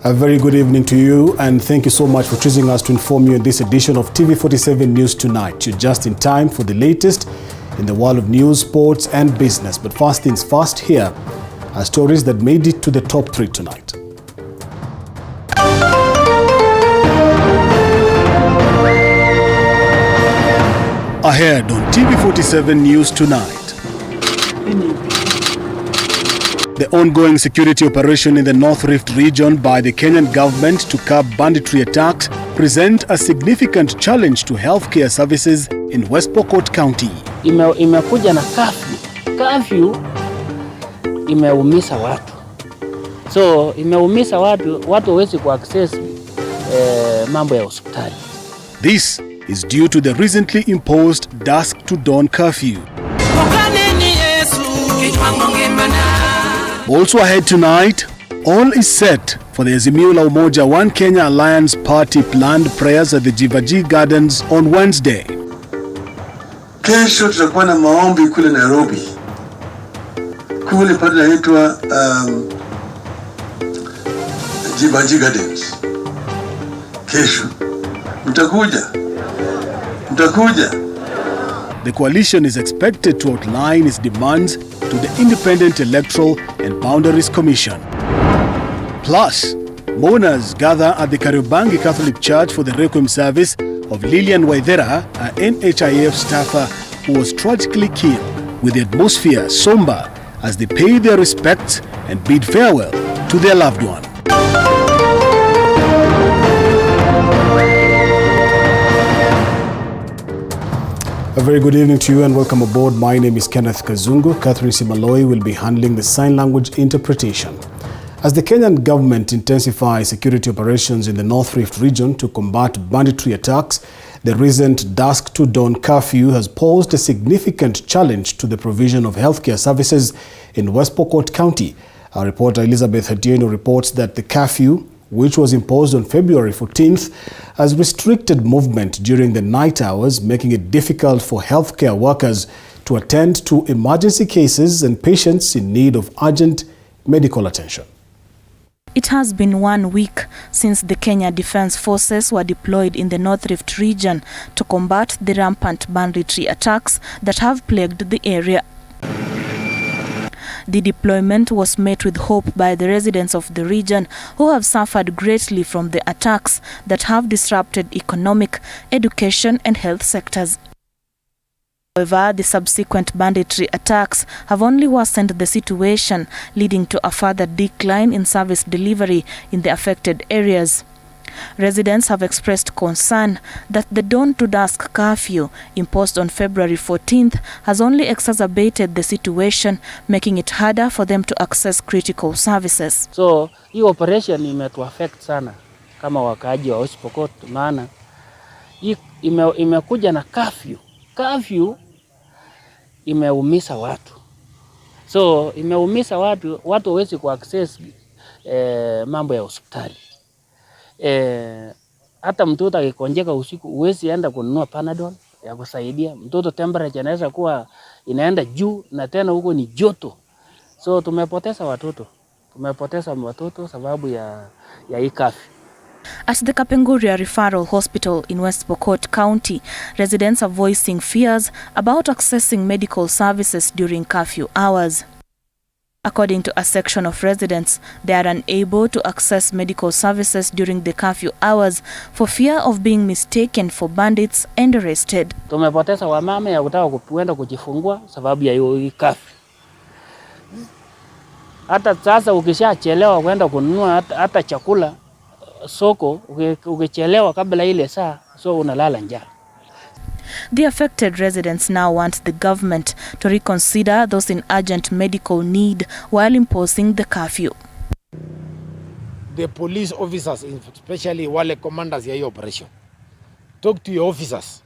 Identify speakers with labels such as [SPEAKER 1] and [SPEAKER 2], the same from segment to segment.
[SPEAKER 1] A very good evening to you, and thank you so much for choosing us to inform you in this edition of TV47 News Tonight. You're just in time for the latest in the world of news, sports and business. But first things first, here are stories that made it to the top 3 tonight. Ahead on TV47 News Tonight. The ongoing security operation in the North Rift region by the Kenyan government to curb banditry attacks present a significant challenge to healthcare services in West Pokot County.
[SPEAKER 2] Imekuja na curfew imeumiza watu. So imeumiza watu hawezi kuaccess mambo ya hospitali.
[SPEAKER 1] This is due to the recently imposed dusk to dawn curfew. Also ahead tonight, all is set for the Azimio la Umoja One Kenya Alliance Party planned prayers at the Jivaji Gardens on Wednesday.
[SPEAKER 3] Kesho tutakuwa na maombi kule Nairobi. Kule pale inaitwa Jivaji Gardens. Kesho mtakuja.
[SPEAKER 1] The coalition is expected to outline its demands to the Independent Electoral and Boundaries Commission. Plus, mourners gather at the Kariobangi Catholic Church for the requiem service of Lillian Waithera, a NHIF staffer who was tragically killed, with the atmosphere somber as they pay their respects and bid farewell to their loved one. A very good evening to you and welcome aboard. My name is Kenneth Kazungu. Catherine Simaloi will be handling the sign language interpretation. As the Kenyan government intensifies security operations in the North Rift region to combat banditry attacks, the recent dusk to dawn curfew has posed a significant challenge to the provision of healthcare services in West Pokot County. Our reporter Elizabeth Hatieno reports that the curfew, which was imposed on February 14th, has restricted movement during the night hours, making it difficult for healthcare workers to attend to emergency cases and patients in need of urgent medical attention.
[SPEAKER 4] It has been 1 week since the Kenya Defence Forces were deployed in the North Rift region to combat the rampant banditry attacks that have plagued the area. The deployment was met with hope by the residents of the region who have suffered greatly from the attacks that have disrupted economic, education and health sectors. However, the subsequent banditry attacks have only worsened the situation, leading to a further decline in service delivery in the affected areas. Residents have expressed concern that the dawn to dusk curfew imposed on February 14th has only exacerbated the situation, making it harder for them to access critical services.
[SPEAKER 2] So, hii operation imetuaffect sana kama wakaaji wa West Pokot, maana imekuja na curfew. Curfew imeumiza watu. So, imeumiza watu hawezi kuaccess mambo ya hospitali. Hata mtoto akikonjeka usiku huwezi enda kununua Panadol ya kusaidia mtoto. Temperature inaweza kuwa inaenda juu na tena huko ni joto. So tumepoteza watoto sababu ya hii curfew.
[SPEAKER 4] At the Kapenguria Referral Hospital in West Pokot County, residents are voicing fears about accessing medical services during curfew hours. According to a section of residents, they are unable to access medical services during the curfew hours for fear of being mistaken for bandits and arrested.
[SPEAKER 2] Tumepoteza wamama ya kutaka kuenda kujifungua sababu ya hiyo curfew. Hata sasa ukishachelewa kwenda kununua hata chakula soko, ukichelewa kabla ile saa, so unalala njaa.
[SPEAKER 4] The affected residents now want the government to reconsider those in urgent medical need while imposing the curfew.
[SPEAKER 5] The police officers, especially wale commanders ya hiyo operation, talk to your officers.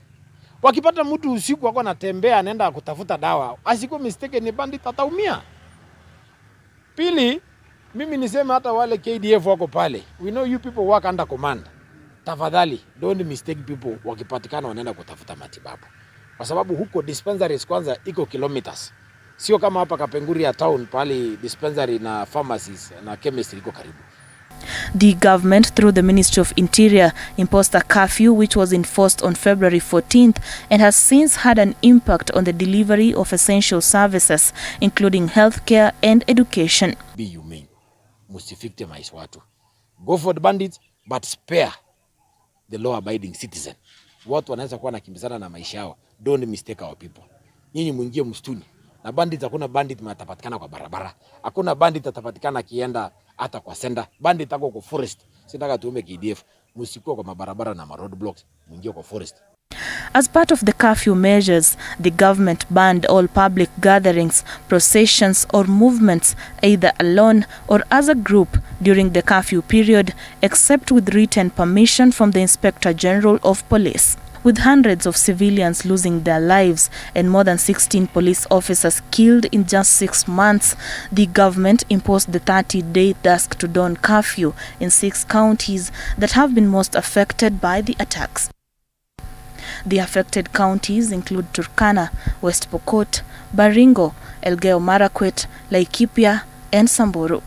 [SPEAKER 5] Wakipata mtu usiku wako anatembea anaenda kutafuta dawa, asikuwe mistake ni bandit, ataumia. Pili, mimi niseme hata wale KDF wako pale. We know you people work under command. Tafadhali, don't mistake people wakipatikana wanaenda kutafuta matibabu. Kwa sababu huko dispensaries kwanza iko kilometers. Sio kama hapa Kapenguria town pale dispensary na pharmacies na chemistry iko karibu.
[SPEAKER 4] The government, through the Ministry of Interior, imposed a curfew which was enforced on February 14th and has since had an impact on the delivery of essential services, including healthcare and education.
[SPEAKER 5] Be humane. Musivictimize watu. Go for the bandits, but spare the law-abiding citizen. Watu wanaweza kuwa nakimbizana na maisha yao. Don't mistake our people. Nyinyi mwingie msituni. Na bandits, hakuna bandit matapatikana kwa barabara. Hakuna bandit atapatikana kienda hata kwa senda. Bandit ako kwa forest. Sitaka tuume KDF. Musikuwa kwa mabarabara na roadblocks. Mwingie kwa forest.
[SPEAKER 4] As part of the curfew measures, the government banned all public gatherings, processions or movements, either alone or as a group, during the curfew period, except with written permission from the Inspector General of Police. With hundreds of civilians losing their lives and more than 16 police officers killed in just 6 months, the government imposed the 30-day dusk to dawn curfew in 6 counties that have been most affected by the attacks. The affected counties include Turkana, West Pokot, Baringo, Elgeyo Marakwet, Laikipia, and Samburu.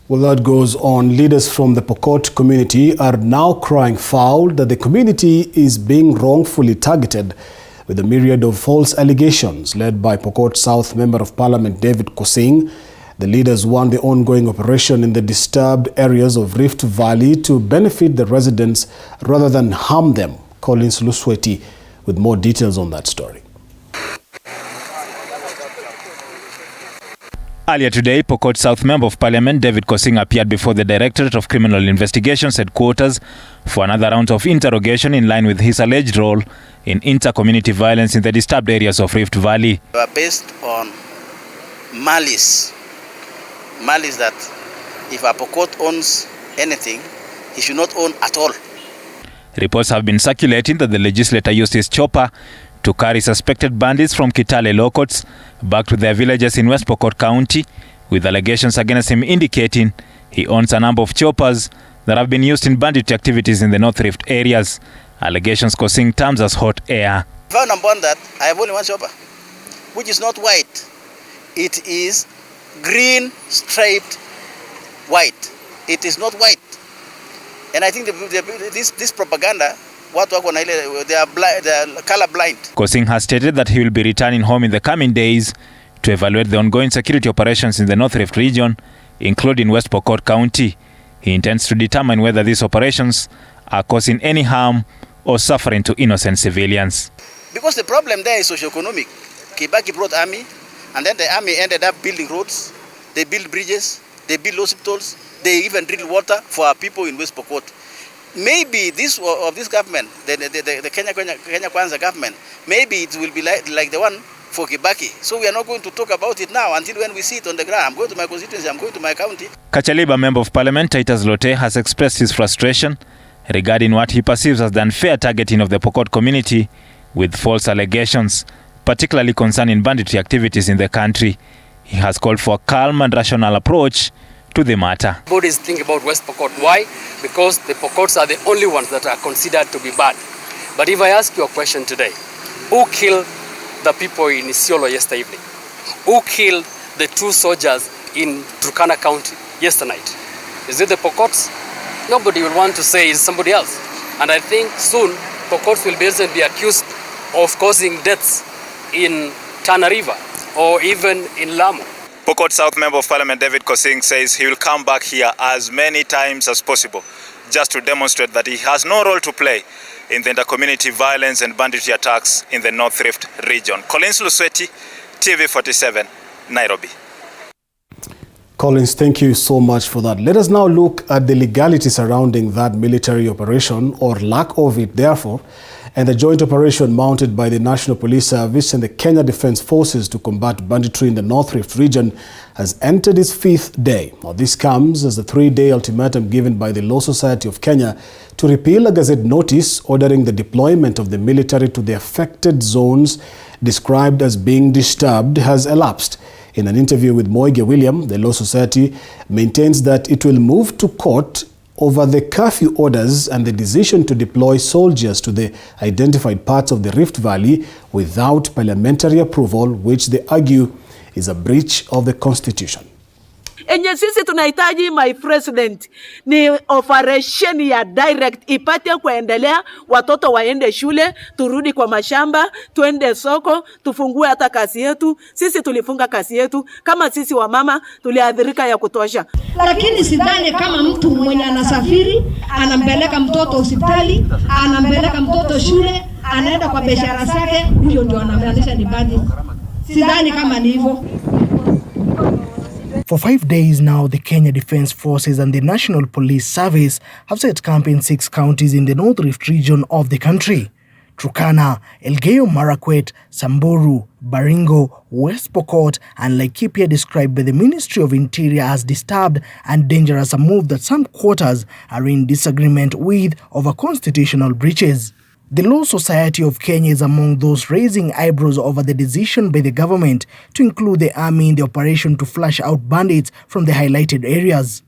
[SPEAKER 1] Well, that goes on. Leaders from the Pokot community are now crying foul that the community is being wrongfully targeted with a myriad of false allegations. Led by Pokot South Member of Parliament David Kosing, the leaders want the ongoing operation in the disturbed areas of Rift Valley to benefit the residents rather than harm them. Collins Lusweti with more details on that story.
[SPEAKER 6] Earlier today, Pokot South Member of Parliament David Kosing appeared before the Directorate of Criminal Investigations headquarters for another round of interrogation in line with his alleged role in inter-community violence in the disturbed areas of Rift Valley.
[SPEAKER 7] They are based on malice. Malice that if a Pokot owns anything, he should not own at all.
[SPEAKER 6] Reports have been circulating that the legislator used his chopper to carry suspected bandits from Kitale Lokots back to their villages in West Pokot County, with allegations against him indicating he owns a number of choppers that have been used in bandit activities in the North Rift areas. Allegations causing terms as hot air.
[SPEAKER 7] If I'm upon that, I have only one chopper, which is not white. It is green striped white. It is not white. And I think this propaganda, they are color blind.
[SPEAKER 6] Kosing has stated that he will be returning home in the coming days to evaluate the ongoing security operations in the North Rift region, including West Pokot County. He intends to determine whether these operations are causing any harm or suffering to innocent civilians.
[SPEAKER 7] Because the problem there is socio-economic. Kibaki brought army, and then the army ended up building roads, they build bridges, they build hospitals, they even drill water for our people in West Pokot. Maybe this government, the Kenya Kwanza government, maybe it will be like the one for Kibaki. So we are not going to talk about it now until when we see it on the ground. I'm going to my constituency, I'm going to my county.
[SPEAKER 6] Kachaliba Member of Parliament Titus Lote has expressed his frustration regarding what he perceives as the unfair targeting of the Pokot community with false allegations, particularly concerning banditry activities in the country. He has called for a calm and rational approach to the matter.
[SPEAKER 8] Bodies think about West Pokot. Why? Because the Pokots are the only ones that are considered to be bad. But if I ask you a question today, who killed the people in Isiolo yesterday evening? Who killed the 2 soldiers in Turkana County yesterday night? Is it the Pokots? Nobody will want to say it's somebody else. And I think soon Pokots will be accused of causing deaths in Tana River or even in Lamu.
[SPEAKER 6] Pokot South Member of Parliament David Kosing says he will come back here as many times as possible just to demonstrate that he has no role to play in the inter-community violence and banditry attacks in the North Rift region. Collins Lusweti, TV47, Nairobi.
[SPEAKER 1] Collins, thank you so much for that. Let us now look at the legality surrounding that military operation, or lack of it, therefore, and the joint operation mounted by the National Police Service and the Kenya Defence Forces to combat banditry in the North Rift region has entered its 5th day. Now, this comes as the 3-day ultimatum given by the Law Society of Kenya to repeal a gazette notice ordering the deployment of the military to the affected zones described as being disturbed has elapsed. In an interview with Moige William, the Law Society maintains that it will move to court over the curfew orders and the decision to deploy soldiers to the identified parts of the Rift Valley without parliamentary approval, which they argue is a breach of the Constitution.
[SPEAKER 9] Enye sisi tunahitaji, my president, ni operation ya direct ipate kuendelea, watoto waende shule, turudi kwa mashamba, tuende soko, tufungue hata kazi yetu. Sisi tulifunga kazi yetu, kama sisi wa mama tuliadhirika ya kutosha.
[SPEAKER 10] Lakini sidhani kama mtu mwenye anasafiri, anampeleka mtoto hospitali, anampeleka mtoto shule, anaenda kwa biashara zake, huyo ndio anamaanisha ni bandit. Sidhani kama ni hivyo.
[SPEAKER 11] For 5 days now, the Kenya Defence Forces and the National Police Service have set camp in 6 counties in the North Rift region of the country. Turkana, Elgeyo Marakwet, Samburu, Baringo, West Pokot and Laikipia, described by the Ministry of Interior as disturbed and dangerous, a move that some quarters are in disagreement with over constitutional breaches. The Law Society of Kenya is among those raising eyebrows over the decision by the government to include the army in the operation to flush out bandits from the highlighted areas.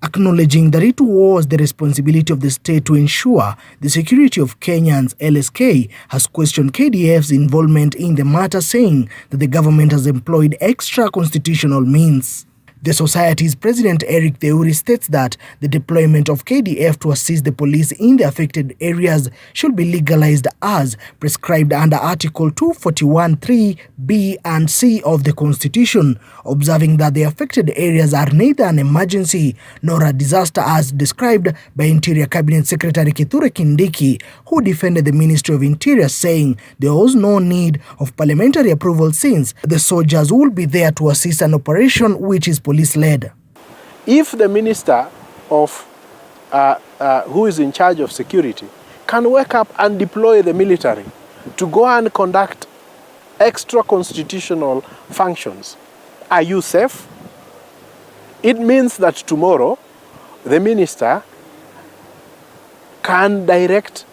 [SPEAKER 11] Acknowledging that it was the responsibility of the state to ensure the security of Kenyans, LSK has questioned KDF's involvement in the matter, saying that the government has employed extra constitutional means. The society's president, Eric Theuri, states that the deployment of KDF to assist the police in the affected areas should be legalized as prescribed under Article 241(3)(b) and (c) of the Constitution, observing that the affected areas are neither an emergency nor a disaster as described by Interior Cabinet Secretary Kithure Kindiki, who defended the Ministry of Interior, saying there was no need of parliamentary approval since the soldiers will be there to assist an operation which is police-led.
[SPEAKER 12] If the minister of who is in charge of security can wake up and deploy the military to go and conduct extra constitutional functions, are you safe? It means that tomorrow the minister can direct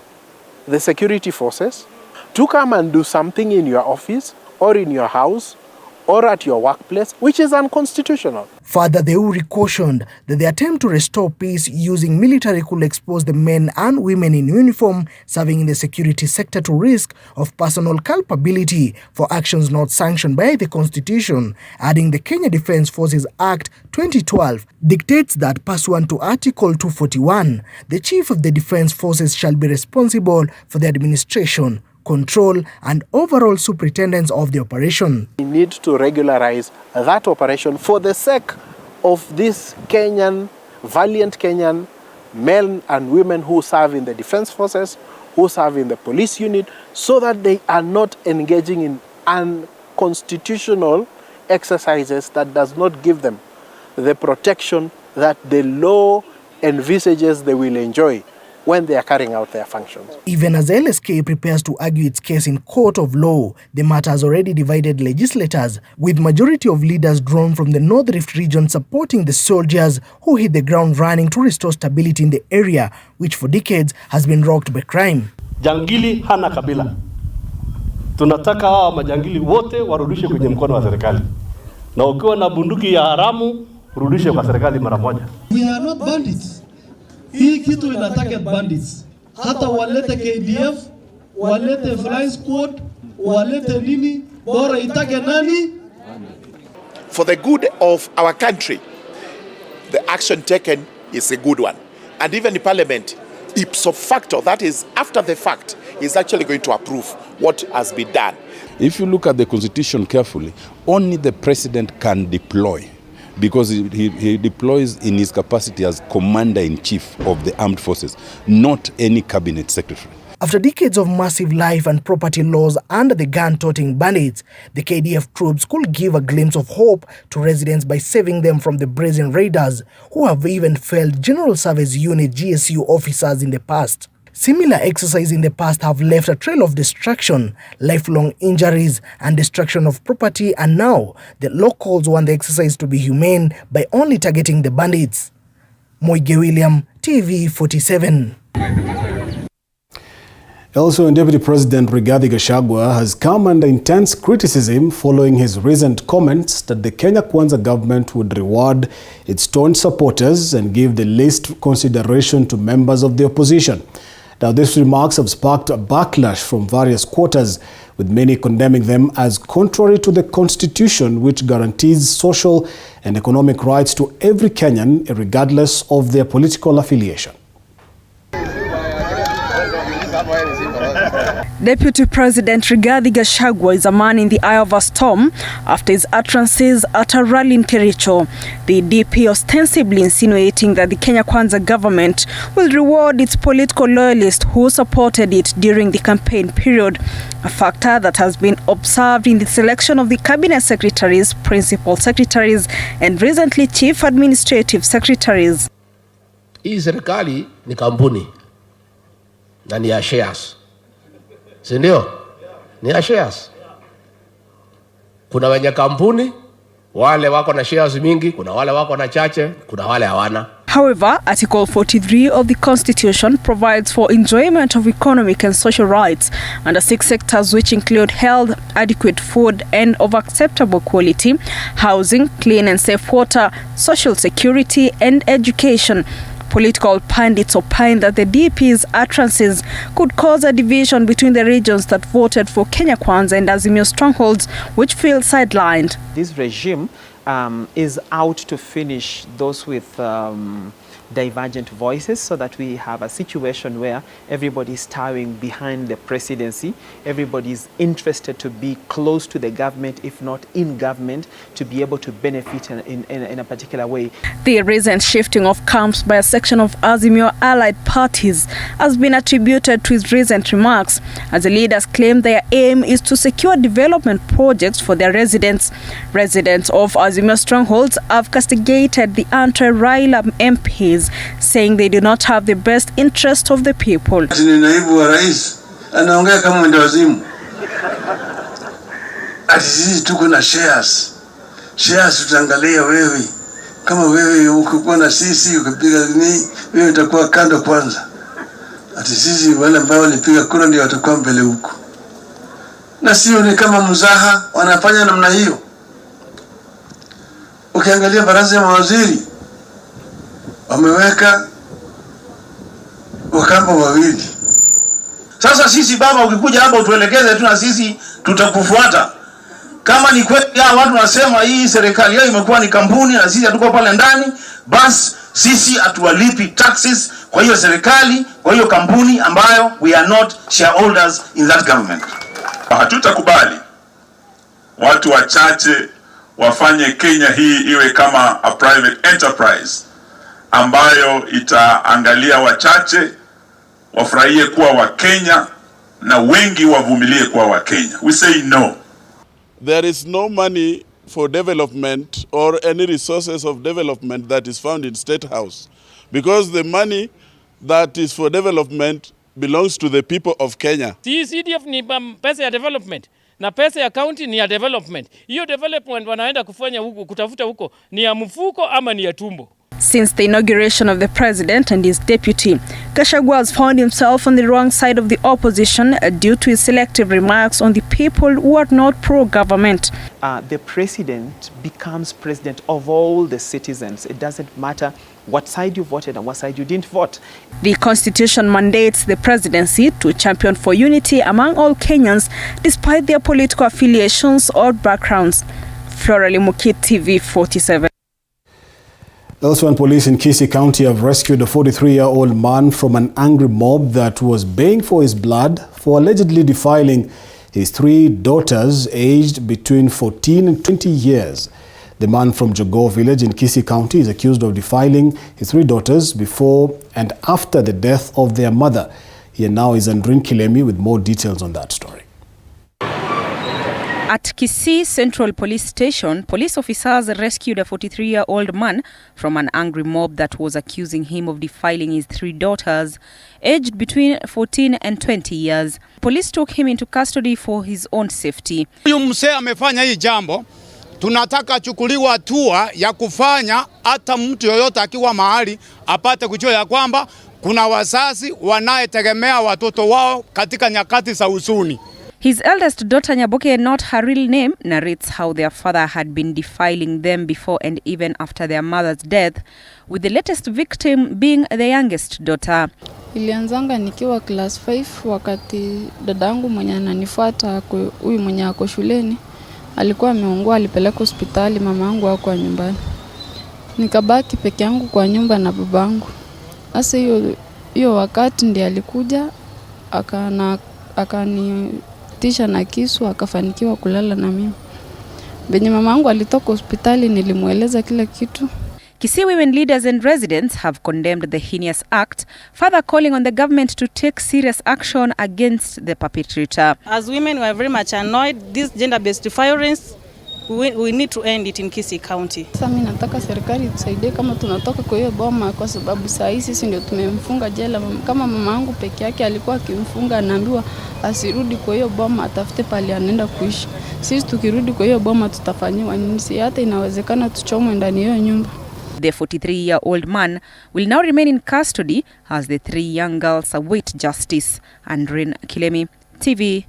[SPEAKER 12] the security forces to come and do something in your office or in your house or at your workplace, which is unconstitutional.
[SPEAKER 11] Further, Theuri cautioned that the attempt to restore peace using military could expose the men and women in uniform serving in the security sector to risk of personal culpability for actions not sanctioned by the Constitution, adding the Kenya Defence Forces Act 2012 dictates that pursuant to Article 241, the Chief of the Defence Forces shall be responsible for the administration, control and overall superintendence of the operation.
[SPEAKER 12] We need to regularize that operation for the sake of these valiant Kenyan men and women who serve in the defense forces, who serve in the police unit, so that they are not engaging in unconstitutional exercises that does not give them the protection that the law envisages they will enjoy when they are carrying out their functions.
[SPEAKER 11] Even as LSK prepares to argue its case in court of law, the matter has already divided legislators, with majority of leaders drawn from the North Rift region supporting the soldiers who hit the ground running to restore stability in the area, which for decades has been rocked by crime.
[SPEAKER 13] Jangili hana kabila. Tunataka hawa majangili wote warudishe kwenye mkono wa serikali. Na ukiwa na bunduki ya haramu, rudishe kwa serikali mara moja.
[SPEAKER 14] We are not bandits. Hii kitu inataka bandits. Hata walete KDF, walete flying squad, walete nini, bora itake nani?
[SPEAKER 15] For the good of our country, the action taken is a good one. And even the parliament, ipso facto, that is after the fact, is actually going to approve what has been done.
[SPEAKER 16] If you look at the constitution carefully, only the president can deploy, because he deploys in his capacity as commander-in-chief of the armed forces, not any cabinet secretary.
[SPEAKER 11] After decades of massive life and property loss under the gun-toting bandits, the KDF troops could give a glimpse of hope to residents by saving them from the brazen raiders who have even failed General Service Unit GSU officers in the past. Similar exercises in the past have left a trail of destruction, lifelong injuries and destruction of property, and now the locals want the exercise to be humane by only targeting the bandits. Moige William, TV47.
[SPEAKER 1] Also, Deputy President Rigathi Gachagua has come under intense criticism following his recent comments that the Kenya Kwanza government would reward its staunch supporters and give the least consideration to members of the opposition. Now, these remarks have sparked a backlash from various quarters, with many condemning them as contrary to the Constitution, which guarantees social and economic rights to every Kenyan, regardless of their political affiliation.
[SPEAKER 17] Deputy President Rigathi Gachagua is a man in the eye of a storm after his utterances at a rally in Kericho. The DP ostensibly insinuating that the Kenya Kwanza government will reward its political loyalists who supported it during the campaign period, a factor that has been observed in the selection of the cabinet secretaries, principal secretaries, and recently chief administrative secretaries.
[SPEAKER 18] Hii serikali ni kampuni na ni ya shares. Si ndio? Ni ya shares. Kuna wenye kampuni, wale wako na shares mingi, kuna wale wako na chache, kuna wale hawana.
[SPEAKER 17] However, Article 43 of the Constitution provides for enjoyment of economic and social rights under 6 sectors which include health, adequate food and of acceptable quality, housing, clean and safe water, social security and education. Political pundits opine that the DP's utterances could cause a division between the regions that voted for Kenya Kwanza and Azimio strongholds, which feel sidelined.
[SPEAKER 19] This regime is out to finish those with divergent voices, so that we have a situation where everybody is towering behind the presidency, everybody is interested to be close to the government, if not in government, to be able to benefit in a particular way.
[SPEAKER 17] The recent shifting of camps by a section of Azimio allied parties has been attributed to his recent remarks, as the leaders claim their aim is to secure development projects for their residents. Residents of Azimio strongholds have castigated the anti-Raila MPs, saying they do not have the best interest of the people.
[SPEAKER 3] Ni naibu wa rais anaongea kama mwendawazimu. Ati sisi tuko na shares. Shares tutaangalia wewe. Kama wewe ukikuwa na sisi ukipiga ni wewe utakuwa kando kwanza. Ati sisi wale ambao walipiga kura ndio watakuwa mbele huko. Na sio ni kama mzaha wanafanya namna hiyo. Ukiangalia baraza ya mawaziri wameweka wakamba wawili. Sasa sisi baba ukikuja hapa utuelekeze tu na sisi tutakufuata. Kama ni kweli ya watu wanasema hii serikali yao imekuwa ni kampuni na sisi hatuko pale ndani, basi sisi hatuwalipi taxes kwa hiyo serikali, kwa hiyo kampuni ambayo we are not shareholders in that government.
[SPEAKER 20] Hatutakubali watu wachache wafanye Kenya hii iwe kama a private enterprise ambayo itaangalia wachache wafurahie kuwa wa Kenya na wengi wavumilie kuwa wa Kenya. We say no.
[SPEAKER 21] There is no money for development or any resources of development that is found in State House, because the money that is for development belongs to the people of Kenya.
[SPEAKER 22] CDF ni pesa ya development na pesa ya county ni ya development. Hiyo development wanaenda kufanya huko, kutafuta huko ni ya mfuko ama ni ya tumbo.
[SPEAKER 17] Since the inauguration of the president and his deputy, Gachagua has found himself on the wrong side of the opposition due to his selective remarks on the people who are not pro-government.
[SPEAKER 19] The president becomes president of all the citizens. It doesn't matter what side you voted and what side you didn't vote.
[SPEAKER 17] The Constitution mandates the presidency to champion for unity among all Kenyans, despite their political affiliations or backgrounds. Florally Mukit, TV 47.
[SPEAKER 1] Elsewhere, police in Kisii County have rescued a 43-year-old man from an angry mob that was baying for his blood for allegedly defiling his 3 daughters aged between 14 and 20 years. The man from Jogoo village in Kisii County is accused of defiling his 3 daughters before and after the death of their mother. Here now is Andrin Kilemi with more details on that story.
[SPEAKER 23] At Kisii Central Police Station, police officers rescued a 43-year-old man from an angry mob that was accusing him of defiling his 3 daughters, aged between 14 and 20 years. Police took him into custody for his own safety.
[SPEAKER 24] Huyu mzee amefanya hii jambo, tunataka achukuliwe hatua ya kufanya hata mtu yoyote akiwa mahali apate kujua ya kwamba kuna wazazi wanayetegemea watoto wao katika nyakati za huzuni.
[SPEAKER 23] His eldest daughter Nyaboke, not her real name, narrates how their father had been defiling them before and even after their mother's death, with the latest victim being the youngest daughter.
[SPEAKER 2] Ilianzanga nikiwa class 5 wakati dadangu mwenye ananifuata huyu mwenye ako shuleni alikuwa ameungua, alipeleka hospitali, mamangu hakuwa nyumbani. Nikabaki peke yangu kwa nyumba na babangu. Sasa hiyo wakati ndiye alikuja akanitisha na kisu, akafanikiwa kulala na mimi. Benye mamangu alitoka hospitali nilimueleza kila kitu.
[SPEAKER 23] Kisii women leaders and residents have condemned the heinous act, further calling on the government to take serious action against the perpetrator.
[SPEAKER 4] As women, we are very much annoyed. This gender-based violence, we need to end it in Kisii County.
[SPEAKER 2] Sasa mimi nataka serikali tusaidie kama tunatoka kwa hiyo boma, kwa sababu saa hizi sisi ndio tumemfunga jela. Kama mama yangu peke yake alikuwa akimfunga, anaambiwa asirudi kwa hiyo boma, atafute pale anaenda kuishi. Sisi tukirudi kwa hiyo boma tutafanywa nini? Si hata inawezekana tuchomwe ndani ya nyumba.
[SPEAKER 23] The 43-year-old man will now remain in custody as the 3 young girls await justice. Andrin Kilemi, TV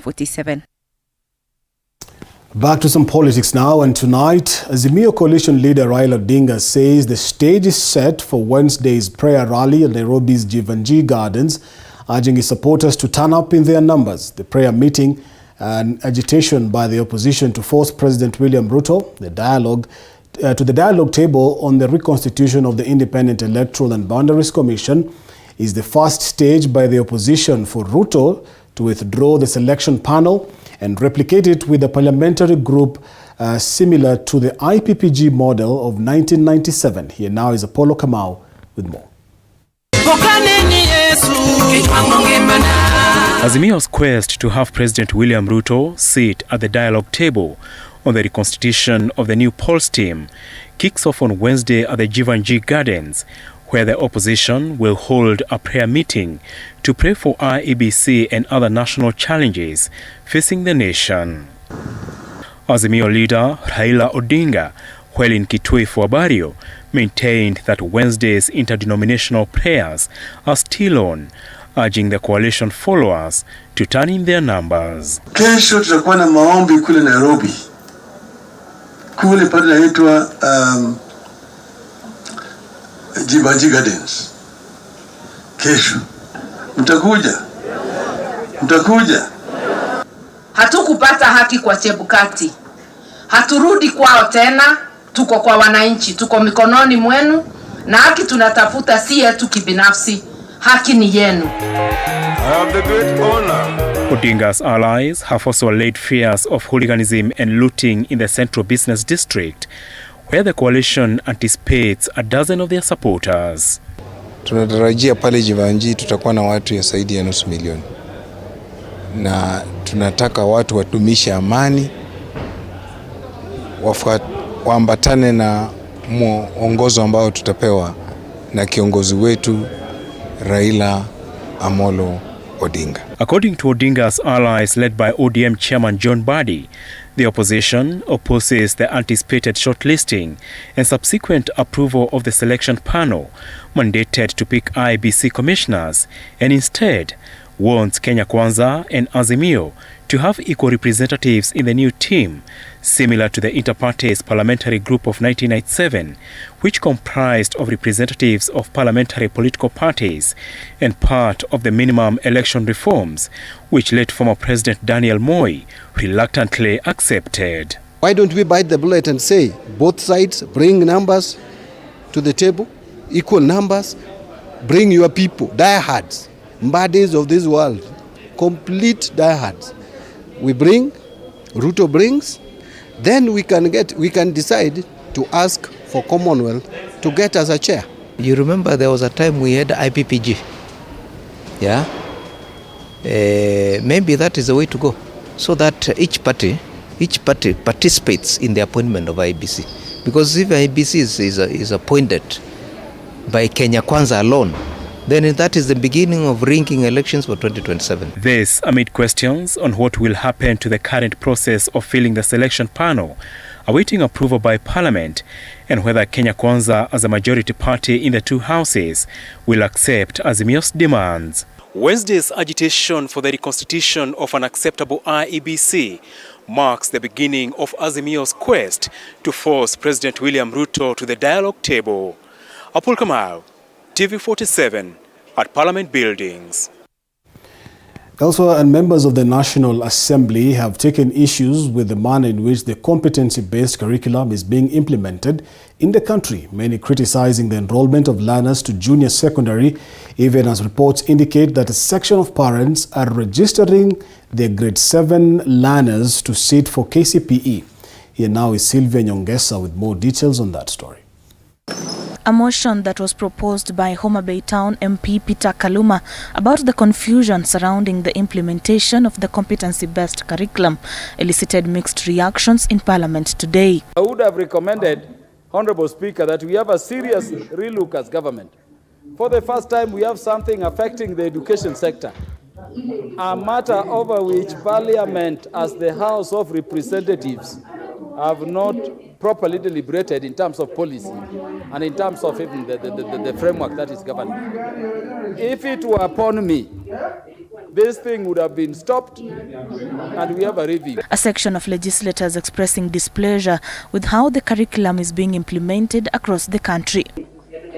[SPEAKER 23] 47.
[SPEAKER 1] Back to some politics now, and tonight, Azimio coalition leader Raila Odinga says the stage is set for Wednesday's prayer rally at Nairobi's Jivanjee Gardens, urging his supporters to turn up in their numbers. The prayer meeting and agitation by the opposition to force President William Ruto to the dialogue table on the reconstitution of the Independent Electoral and Boundaries Commission is the first stage by the opposition for Ruto to withdraw the selection panel and replicate it with a parliamentary group similar to the IPPG model of 1997. Here now is Apollo Kamau with more.
[SPEAKER 5] Azimio's quest to have President William Ruto sit at the dialogue table on the reconstitution of the new polls team kicks off on Wednesday at the Jivanjee Gardens, where the opposition will hold a prayer meeting to pray for IEBC and other national challenges facing the nation. Azimio leader Raila Odinga, while in Kitui for Bario, maintained that Wednesday's interdenominational prayers are still on, urging the coalition followers to turn in their numbers.
[SPEAKER 7] Kesho tutakuwa na maombi kule Nairobi. Kule pale inaitwa Jivanjee Gardens. Kesho mtakuja?
[SPEAKER 25] Hatukupata haki kwa Chebukati. Haturudi kwao tena, tuko kwa wananchi, tuko mikononi mwenu, na haki tunatafuta si yetu kibinafsi, haki ni yenu.
[SPEAKER 5] I have the great honor. Odinga's allies have also allayed fears of hooliganism and looting in the Central Business District, where the coalition anticipates a dozen of their supporters.
[SPEAKER 26] Tunatarajia pale Jivanjee tutakuwa na watu ya zaidi ya 500,000. Na tunataka watu watumishe amani, waambatane na mwongozo ambao tutapewa na kiongozi wetu Raila Amolo Odinga.
[SPEAKER 5] According to Odinga's allies led by ODM chairman John Badi, the opposition opposes the anticipated shortlisting and subsequent approval of the selection panel mandated to pick IEBC commissioners, and instead wants Kenya Kwanza and Azimio to have equal representatives in the new team, similar to the Inter-Parties Parliamentary Group of 1997, which comprised of representatives of parliamentary political parties and part of the minimum election reforms, which late former President Daniel Moi reluctantly accepted.
[SPEAKER 27] Why don't we bite the bullet and say both sides bring numbers to the table, equal numbers, bring your people, diehards, mbadis of this world, complete diehards. We bring, Ruto brings, then we can decide to ask for Commonwealth to get us a chair.
[SPEAKER 28] You remember there was a time we had IPPG. Yeah? Maybe that is the way to go, so that each party participates in the appointment of IEBC. Because if IEBC is appointed by Kenya Kwanza alone, then that is the beginning of ringing elections for 2027.
[SPEAKER 5] This amid questions on what will happen to the current process of filling the selection panel, awaiting approval by Parliament, and whether Kenya Kwanza as a majority party in the two houses will accept Azimio's demands. Wednesday's agitation for the reconstitution of an acceptable IEBC marks the beginning of Azimio's quest to force President William Ruto to the dialogue table. Apul Kamau, TV47 at Parliament Buildings.
[SPEAKER 1] Elsewhere, and members of the National Assembly have taken issues with the manner in which the competency-based curriculum is being implemented in the country, many criticizing the enrollment of learners to junior secondary, even as reports indicate that a section of parents are registering their grade 7 learners to sit for KCPE. Here now is Sylvia Nyongesa with more details on that story.
[SPEAKER 6] A motion that was proposed by Homa Bay Town MP Peter Kaluma about the confusion surrounding the implementation of the competency-based curriculum elicited mixed reactions in Parliament today.
[SPEAKER 8] I would have recommended, Honorable Speaker, that we have a serious relook as government. For the first time, we have something affecting the education sector, a matter over which Parliament, as the House of Representatives, have not properly deliberated in terms of policy and in terms of even the framework that is governing. If it were upon me, this thing would have been stopped and we have a review.
[SPEAKER 6] A section of legislators expressing displeasure with how the curriculum is being implemented across the country.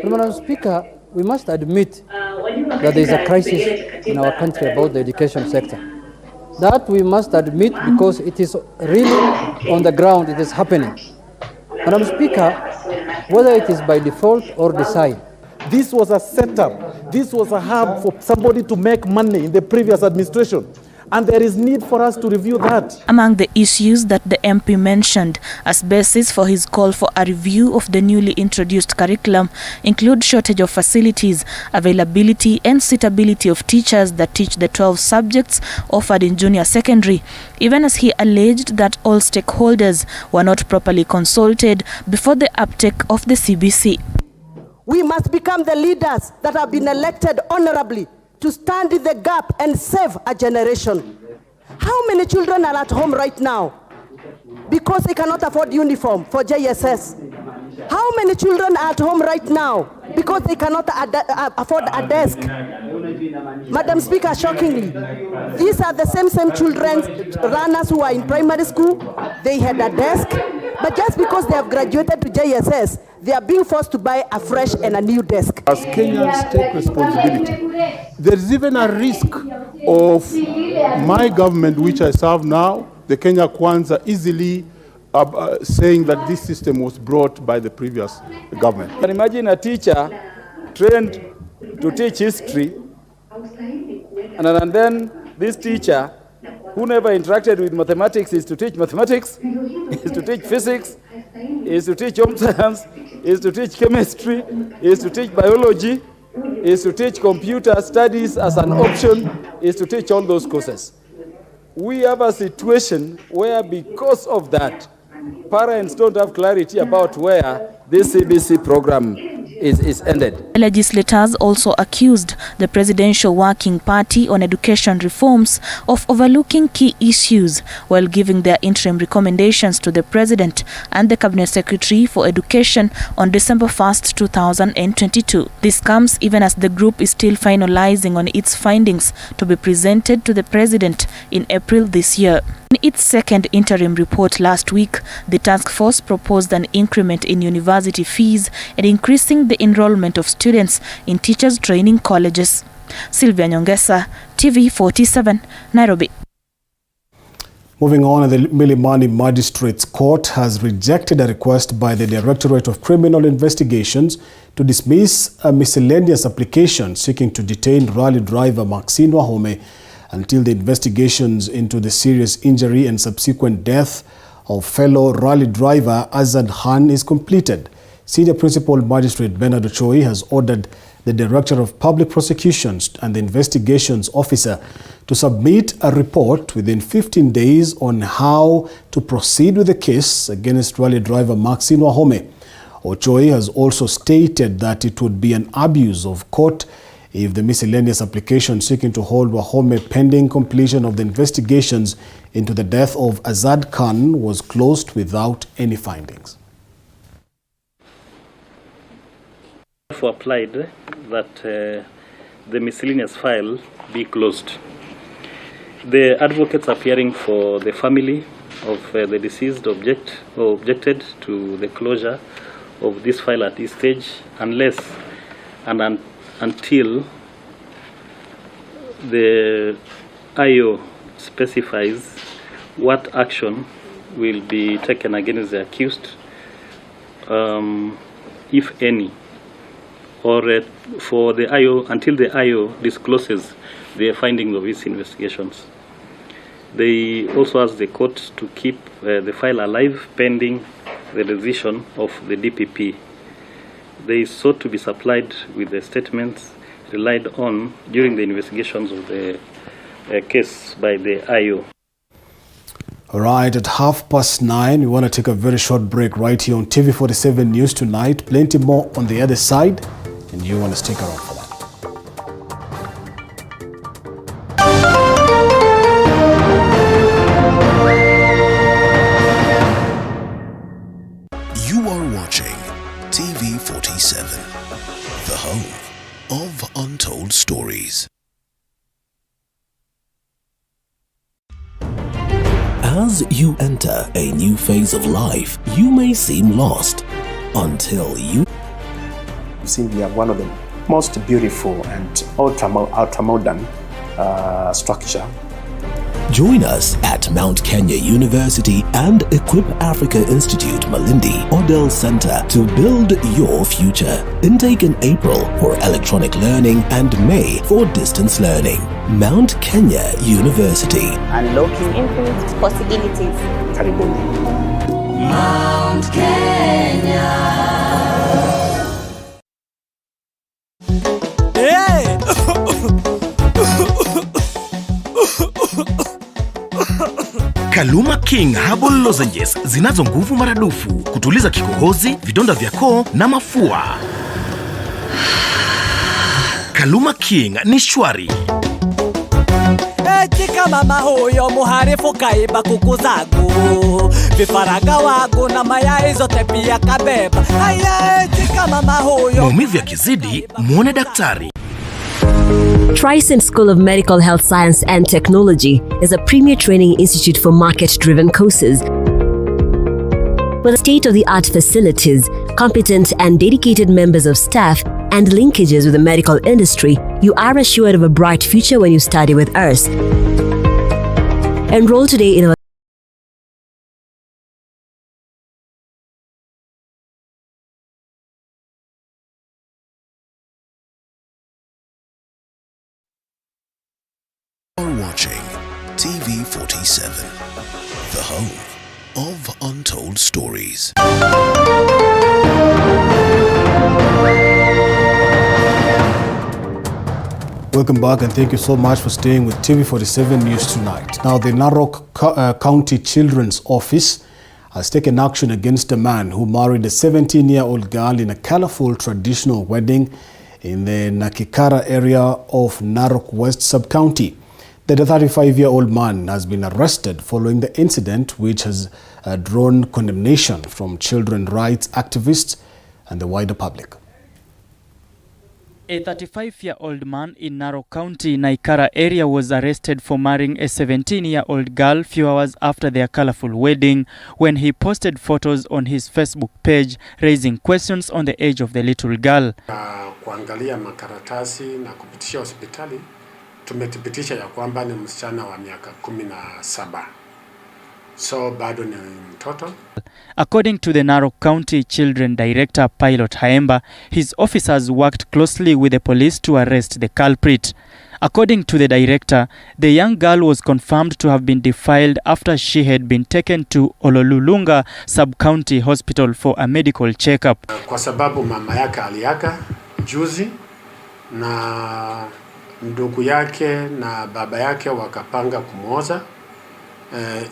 [SPEAKER 9] Madam Speaker, we must admit that there is a crisis in our country about the education sector. That we must admit because it is really on the ground, it is happening. Madam Speaker, whether it is by default or design,
[SPEAKER 10] this was a setup, this was a hub for somebody to make money in the previous administration. And there is need for us to review that.
[SPEAKER 6] Among the issues that the MP mentioned as basis for his call for a review of the newly introduced curriculum include shortage of facilities, availability and suitability of teachers that teach the 12 subjects offered in junior secondary, even as he alleged that all stakeholders were not properly consulted before the uptake of the CBC.
[SPEAKER 12] We must become the leaders that have been elected honorably to stand in the gap and save a generation. How many children are at home right now because they cannot afford uniform for JSS? How many children are at home right now because they cannot afford a desk? Madam Speaker, shockingly, these are the same children, runners who are in primary school. They had a desk, but just because they have graduated to JSS, they are being forced to buy a fresh and a new desk.
[SPEAKER 10] As Kenyans take responsibility, there is even a risk of my government, which I serve now, the Kenya Kwanza, easily saying that this system was brought by the previous government.
[SPEAKER 8] Can imagine a teacher trained to teach history, and then this teacher who never interacted with mathematics is to teach mathematics, is to teach physics, is to teach home science, is to teach chemistry, is to teach biology, is to teach computer studies as an option, is to teach all those courses. We have a situation where because of that, parents don't have clarity about where this CBC program is ended.
[SPEAKER 6] Legislators also accused the Presidential Working Party on education reforms of overlooking key issues while giving their interim recommendations to the President and the Cabinet Secretary for Education on December 1st, 2022. This comes even as the group is still finalizing on its findings to be presented to the President in April this year. In its second interim report last week, the task force proposed an increment in university fees and increasing the enrollment of students in teachers training colleges. Sylvia Nyongesa, TV47, Nairobi.
[SPEAKER 1] Moving on, the Milimani Magistrates Court has rejected a request by the Directorate of Criminal Investigations to dismiss a miscellaneous application seeking to detain rally driver Maxine Wahome until the investigations into the serious injury and subsequent death of fellow rally driver Azad Khan is completed. Senior Principal Magistrate Bernard Ochoi has ordered the Director of Public Prosecutions and the Investigations Officer to submit a report within 15 days on how to proceed with the case against rally driver Maxine Wahome. Ochoi has also stated that it would be an abuse of court if the miscellaneous application seeking to hold Wahome pending completion of the investigations into the death of Azad Khan was closed without any findings.
[SPEAKER 13] Applied that the miscellaneous file
[SPEAKER 3] be closed. The advocates appearing for the family of the deceased objected to the closure of this file at this stage unless and until the IO specifies what action will be taken against the accused, if any, or for the IO until the IO discloses the findings of its investigations. They also asked the court to keep the file alive pending the decision of the DPP. They sought to be supplied with the statements relied on during the investigations of the case by the IO.
[SPEAKER 1] All right, at 9:30, we want to take a very short break right here on TV47 News Tonight. Plenty more on the other side, and you want to stick around for that.
[SPEAKER 11] You are watching TV47, the home of untold stories. As you enter a new phase of life, you may seem lost until you
[SPEAKER 13] seem to have one of the most beautiful and ultra-modern structure.
[SPEAKER 11] Join us at Mount Kenya University and Equip Africa Institute Malindi Odell Center to build your future. Intake in April for electronic learning and May for distance learning. Mount Kenya University.
[SPEAKER 14] Unlocking infinite possibilities.
[SPEAKER 13] Karibuni.
[SPEAKER 14] Mount Kenya.
[SPEAKER 11] Hey! Kaluma King Herbal Lozenges zinazo nguvu maradufu kutuliza kikohozi, vidonda vya koo na mafua. Kaluma King ni shwari.
[SPEAKER 15] Tika mama huyo muharifu kaiba kuku zangu, vifaranga wangu na mayai zote pia kabeba. Haya, tika mama huyo.
[SPEAKER 11] Maumivu yakizidi, muone daktari.
[SPEAKER 16] Trisent School of Medical Health Science and Technology is a premier training institute for market-driven courses. With state-of-the-art facilities, competent and dedicated members of staff, and linkages with the medical industry, you are assured of a bright future when you study with us. Enroll today in our
[SPEAKER 11] Watching TV47, the home of untold stories.
[SPEAKER 1] Welcome back and thank you so much for staying with TV47 News Tonight. Now, the Narok County Children's Office has taken action against a man who married a 17-year-old girl in a colorful traditional wedding in the Nakikara area of Narok West Sub-County. The 35-year-old man has been arrested following the incident, which has drawn condemnation from children's rights activists and the wider public.
[SPEAKER 18] A 35-year-old man in Narok County, Naikara area was arrested for marrying a 17-year-old girl few hours after their colorful wedding when he posted photos on his Facebook page raising questions on the age of the little girl.
[SPEAKER 20] Kuangalia makaratasi na kupitisha hospitali, tumethibitisha ya kwamba ni msichana wa miaka 17. So bado ni mtoto.
[SPEAKER 18] According to the Narok County Children Director Pilot Haemba, his officers worked closely with the police to arrest the culprit. According to the director, the young girl was confirmed to have been defiled after she had been taken to Ololulunga Sub-County Hospital for a medical checkup.
[SPEAKER 20] Kwa sababu mama yake aliaga juzi na ndugu yake na baba yake wakapanga kumwoza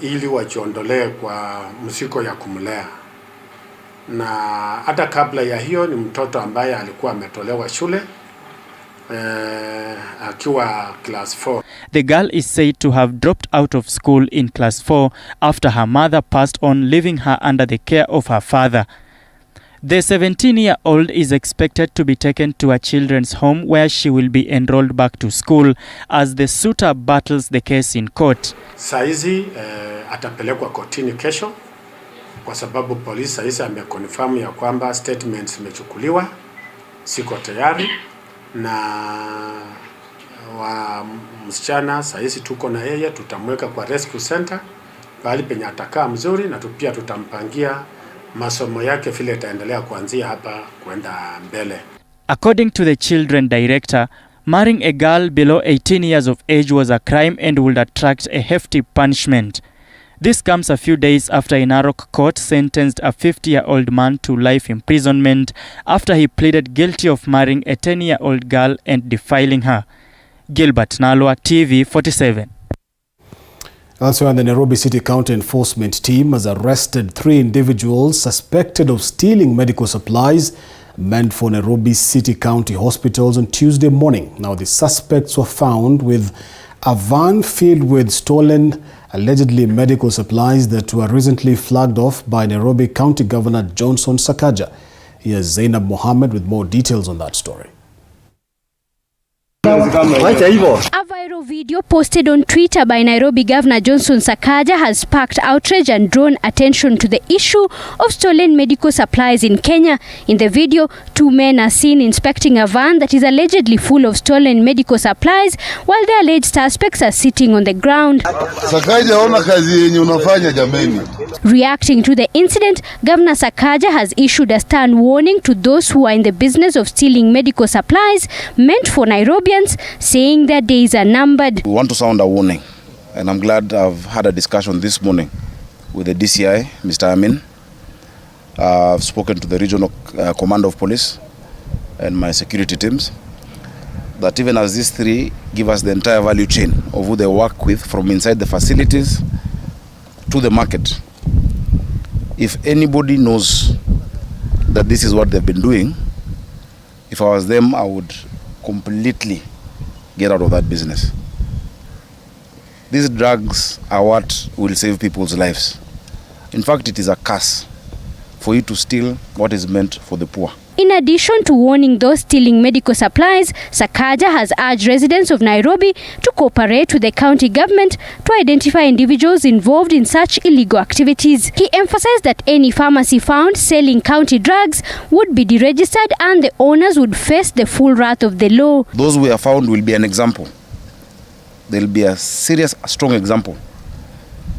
[SPEAKER 20] ili wajiondolee kwa mzigo ya kumlea. Na hata kabla ya hiyo ni mtoto ambaye alikuwa ametolewa shule akiwa class 4.
[SPEAKER 18] The girl is said to have dropped out of school in class 4 after her mother passed on, leaving her under the care of her father. The 17-year-old is expected to be taken to a children's home where she will be enrolled back to school as the suitor battles the case in court.
[SPEAKER 20] Saizi atapelekwa kotini kesho kwa sababu polisi saizi ameconfirm ya kwamba statements zimechukuliwa, siko tayari, na wa msichana saizi tuko na yeye, tutamweka kwa rescue center pahali penye atakaa mzuri, na pia tutampangia masomo yake vile itaendelea kuanzia hapa kwenda mbele.
[SPEAKER 18] According to the children director, marrying a girl below 18 years of age was a crime and would attract a hefty punishment. This comes a few days after a Narok court sentenced a 50-year-old man to life imprisonment after he pleaded guilty of marrying a 10-year-old girl and defiling her. Gilbert Nalwa, TV 47.
[SPEAKER 1] Elsewhere, the Nairobi City County Enforcement Team has arrested 3 individuals suspected of stealing medical supplies meant for Nairobi City County hospitals on Tuesday morning. Now, the suspects were found with a van filled with stolen, allegedly medical supplies that were recently flagged off by Nairobi County Governor Johnson Sakaja. Here's Zainab Mohammed with more details on that story.
[SPEAKER 2] A viral video posted on Twitter by Nairobi Governor Johnson Sakaja has sparked outrage and drawn attention to the issue of stolen medical supplies in Kenya. In the video, 2 men are seen inspecting a van that is allegedly full of stolen medical supplies, while the alleged suspects are sitting on the ground. Reacting to the incident, Governor Sakaja has issued a stern warning to those who are in the business of stealing medical supplies meant for Nairobians, saying their days are numbered.
[SPEAKER 4] We want to sound a warning, and I'm glad I've had a discussion this morning with the DCI, Mr. Amin. I've spoken to the regional commander of police and my security teams, that even as these 3 give us the entire value chain of who they work with from inside the facilities to the market. If anybody knows that this is what they've been doing, if I was them, I would completely get out of that business. These drugs are what will save people's lives. In fact, it is a curse for you to steal what is meant for the poor.
[SPEAKER 2] In addition to warning those stealing medical supplies, Sakaja has urged residents of Nairobi to cooperate with the county government to identify individuals involved in such illegal activities. He emphasized that any pharmacy found selling county drugs would be deregistered and the owners would face the full wrath of the law.
[SPEAKER 4] Those who are found will be an example. There will be a serious, strong example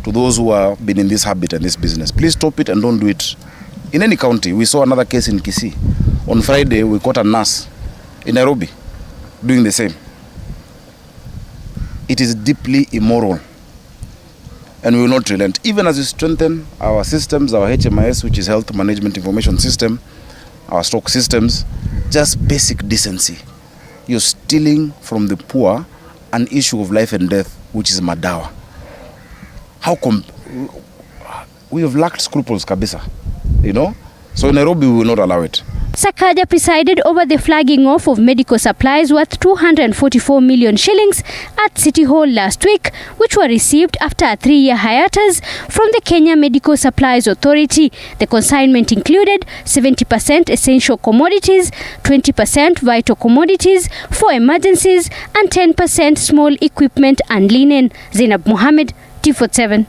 [SPEAKER 4] to those who have been in this habit and this business. Please stop it and don't do it. In any county, we saw another case in Kisii. On Friday, we caught a nurse in Nairobi doing the same. It is deeply immoral, and we will not relent. Even as we strengthen our systems, our HMIS, which is Health Management Information System, our stock systems, just basic decency. You're stealing from the poor an issue of life and death, which is madawa. We have lacked scruples, kabisa. So in Nairobi, we will not allow it.
[SPEAKER 2] Sakaja presided over the flagging off of medical supplies worth 244 million shillings at City Hall last week, which were received after a 3-year hiatus from the Kenya Medical Supplies Authority. The consignment included 70% essential commodities, 20% vital commodities for emergencies, and 10% small equipment and linen. Zainab Mohammed, T47.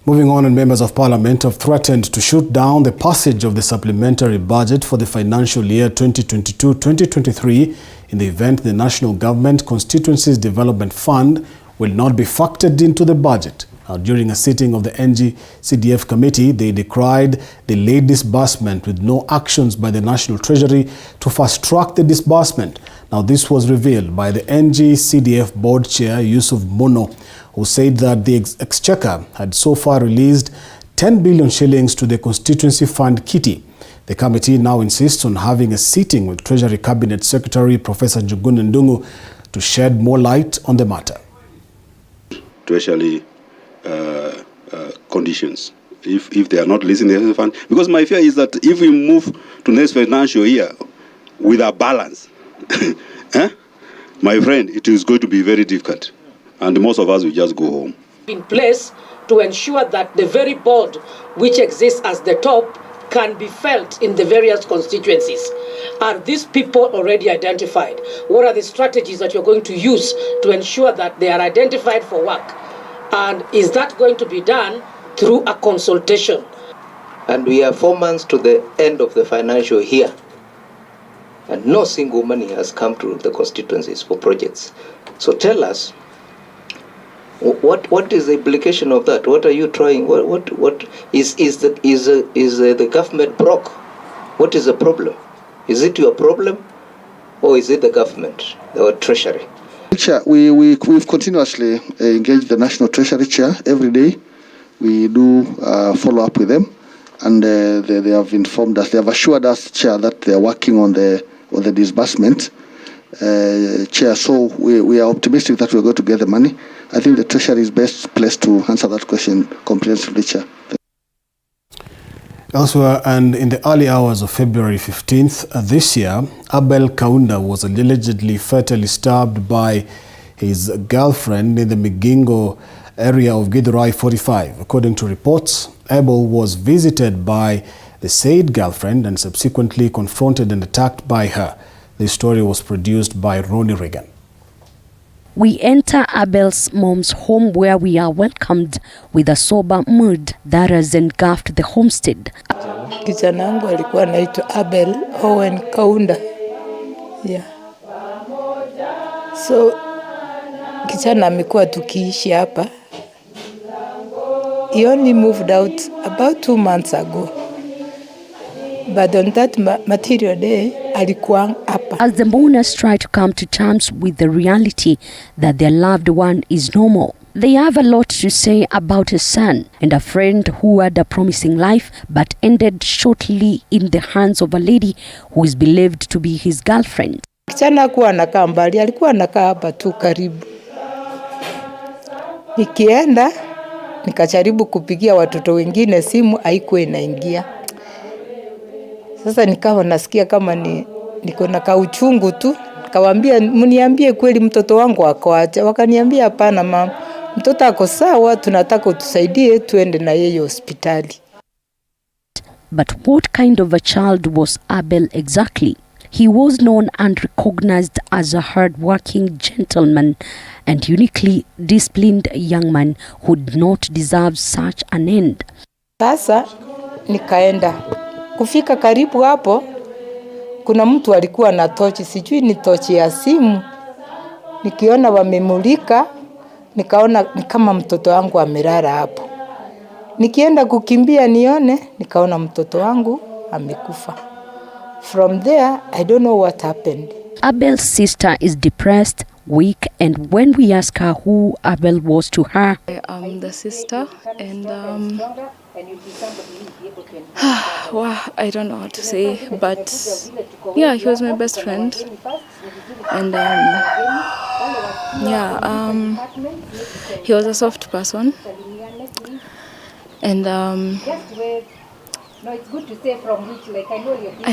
[SPEAKER 1] Moving on, and members of parliament have threatened to shoot down the passage of the supplementary budget for the financial year 2022-2023 in the event the National Government Constituencies Development Fund will not be factored into the budget. Now, during a sitting of the NG-CDF committee, they decried the late disbursement with no actions by the National Treasury to fast-track the disbursement. Now, this was revealed by the NG-CDF board chair, Yusuf Mono, who said that the Exchequer had so far released 10 billion shillings to the constituency fund kitty. The committee now insists on having a sitting with Treasury Cabinet Secretary Professor Njuguna Ndung'u to shed more light on the matter.
[SPEAKER 17] Treasury conditions, if they are not listening to the fund, because my fear is that if we move to next financial year with a balance, my friend, it is going to be very difficult. And most of us will just go home.
[SPEAKER 19] In place to ensure that the very board which exists as the top
[SPEAKER 7] can be felt in the various constituencies. Are these people already identified? What are the strategies that you're going to use to ensure that they are identified for work? And is that going to be done through a consultation?
[SPEAKER 28] And we are 4 months to the end of the financial year, and no single money has come to the constituencies for projects. So tell us, what is the implication of that? What are you trying? What is the government broke? What is the problem? Is it your problem, or is it the government or treasury?
[SPEAKER 19] Chair, we've continuously engaged the National Treasury Chair every day. We do follow up with them, and they have informed us. They have assured us, Chair, that they are working on the disbursement. Chair, so we are optimistic that we're going to get the money. I think the Treasury is best placed to answer that question comprehensively, Chair.
[SPEAKER 1] Elsewhere, and in the early hours of February 15th this year, Abel Kaunda was allegedly fatally stabbed by his girlfriend in the Migingo area of Githurai 45. According to reports, Abel was visited by the said girlfriend and subsequently confronted and attacked by her. This story was produced by Ronnie Reagan.
[SPEAKER 21] We enter Abel's mom's home, where we are welcomed with a sober mood that has engulfed the homestead.
[SPEAKER 22] Kijana wangu alikuwa anaitwa Abel Kaunda. Yeah. So kijana amekuwa tukiishi hapa. He only moved out about 2 months ago. But on that material day, alikuwa hapa.
[SPEAKER 21] As the mourners try to come to terms with the reality that their loved one is no more, they have a lot to say about a son and a friend who had a promising life but ended shortly in the hands of a lady who is believed to be his girlfriend.
[SPEAKER 22] Kijana hakuwa anakaa mbali, alikuwa anakaa hapa tu karibu. Nikienda, nikajaribu kupigia watoto wengine simu, haikuwa inaingia. Sasa nikawa nasikia kama niko na kauchungu tu. Kawaambia, mniambie kweli mtoto wangu ako aje. Wakaniambia hapana mama, mtoto ako sawa, tunataka utusaidie tuende na yeye hospitali.
[SPEAKER 21] But what kind of a child was Abel exactly? He was known and recognized as a hard-working gentleman and uniquely disciplined young man who did not deserve such an end.
[SPEAKER 22] Sasa nikaenda. Kufika karibu hapo, kuna mtu alikuwa na tochi, sijui ni tochi ya simu. Nikiona wamemulika, nikaona ni kama mtoto wangu amelala hapo. Nikienda kukimbia nione, nikaona mtoto wangu amekufa. From there, I don't know what happened.
[SPEAKER 21] Abel's sister is depressed, weak, and when we ask her who Abel was to her,
[SPEAKER 23] I am the sister, and well, I don't know what to say, but yeah, he was my best friend, and he was a soft person, and I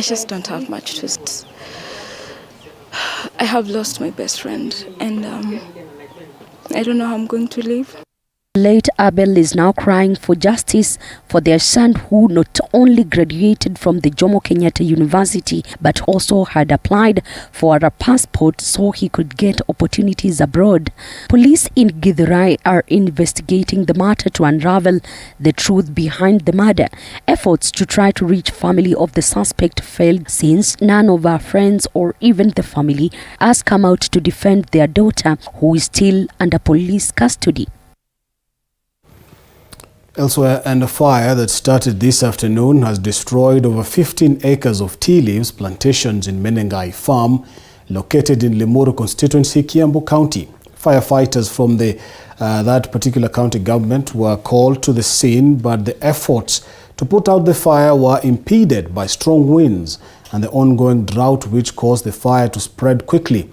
[SPEAKER 23] just don't have much to say. I have lost my best friend, and I don't know how I'm going to live.
[SPEAKER 21] Late Abel is now crying for justice for their son, who not only graduated from the Jomo Kenyatta University but also had applied for a passport so he could get opportunities abroad. Police in Githurai are investigating the matter to unravel the truth behind the murder. Efforts to try to reach family of the suspect failed, since none of our friends or even the family has come out to defend their daughter, who is still under police custody.
[SPEAKER 1] Elsewhere, and a fire that started this afternoon has destroyed over 15 acres of tea leaves plantations in Menengai Farm, located in Limuru constituency, Kiambu County. Firefighters from that particular county government were called to the scene, but the efforts to put out the fire were impeded by strong winds and the ongoing drought, which caused the fire to spread quickly.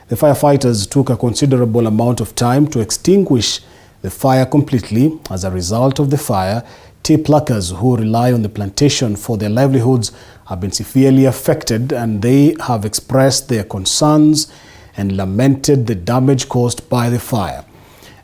[SPEAKER 1] The firefighters took a considerable amount of time to extinguish the fire completely. As a result of the fire, tea pluckers who rely on the plantation for their livelihoods have been severely affected, and they have expressed their concerns and lamented the damage caused by the fire.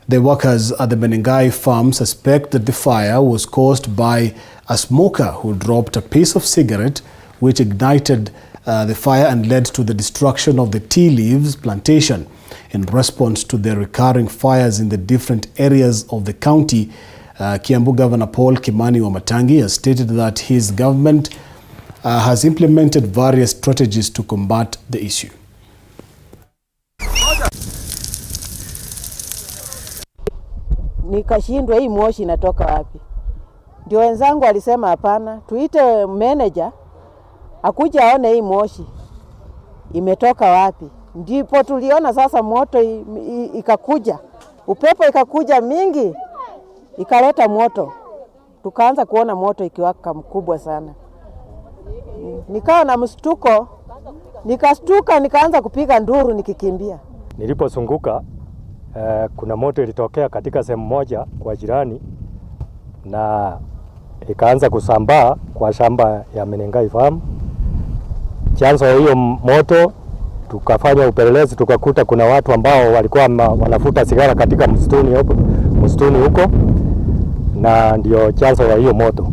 [SPEAKER 1] The workers at the Menengai farm suspect that the fire was caused by a smoker who dropped a piece of cigarette which ignited the fire and led to the destruction of the tea leaves plantation. In response to the recurring fires in the different areas of the county, Kiambu Governor Paul Kimani Wamatangi has stated that his government has implemented various strategies to combat the issue.
[SPEAKER 5] Nikashindwa hii moshi inatoka wapi. Ndio wenzangu walisema hapana, tuite manager akuja aone hii moshi imetoka wapi. Ndipo tuliona sasa moto ikakuja, upepo ikakuja mingi, ikaleta moto. Tukaanza kuona moto ikiwaka mkubwa sana. Nikawa na mshtuko, nikastuka, nikaanza kupiga nduru nikikimbia.
[SPEAKER 9] Niliposunguka kuna moto ilitokea katika sehemu moja kwa jirani na ikaanza kusambaa kwa shamba ya Menengai Farm. Chanzo ya hiyo moto tukafanya upelelezi, tukakuta kuna watu ambao walikuwa wanafuta sigara katika msituni huko, na ndio chanzo ya hiyo moto.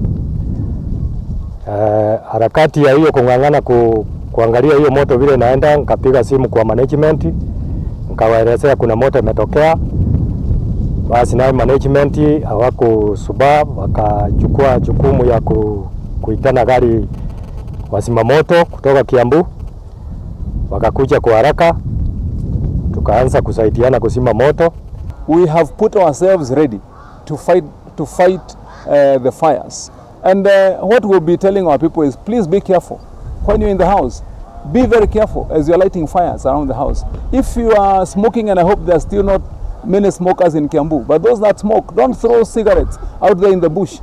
[SPEAKER 9] Harakati ya hiyo kung'ang'ana kuangalia hiyo moto vile inaenda, nikapiga simu kwa management, nikawaelezea kuna moto imetokea. Basi na management hawakusubaa, wakachukua jukumu ya kuitana gari wasima moto kutoka Kiambu, wakakuja kwa haraka, tukaanza kusaidiana kusima moto.
[SPEAKER 10] We have put ourselves ready to fight the fires. And what we'll be telling our people is, please be careful when you're in the house. Be very careful as you're lighting fires around the house. If you are smoking, and I hope there's still not many smokers in Kiambu, but those that smoke, don't throw cigarettes out there in the bush,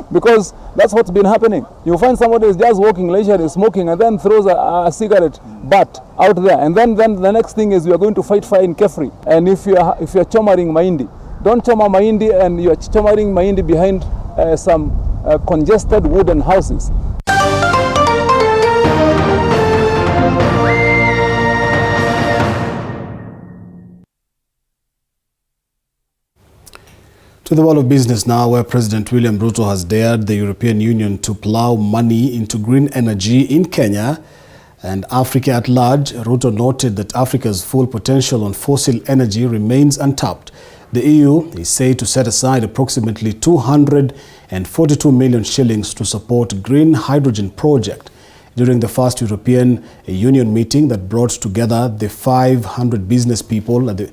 [SPEAKER 10] because that's what's been happening. You find somebody is just walking leisurely, smoking, and then throws a cigarette butt out there, and then the next thing is we are going to fight fire in Kefri. And if you're chomaring mahindi, don't choma mahindi and you're chomaring mahindi behind some congested wooden houses.
[SPEAKER 1] To the world of business now, where President William Ruto has dared the European Union to plow money into green energy in Kenya and Africa at large. Ruto noted that Africa's full potential on fossil energy remains untapped. The EU is said to set aside approximately 242 million shillings to support green hydrogen project during the first European Union meeting that brought together the 500 business people at the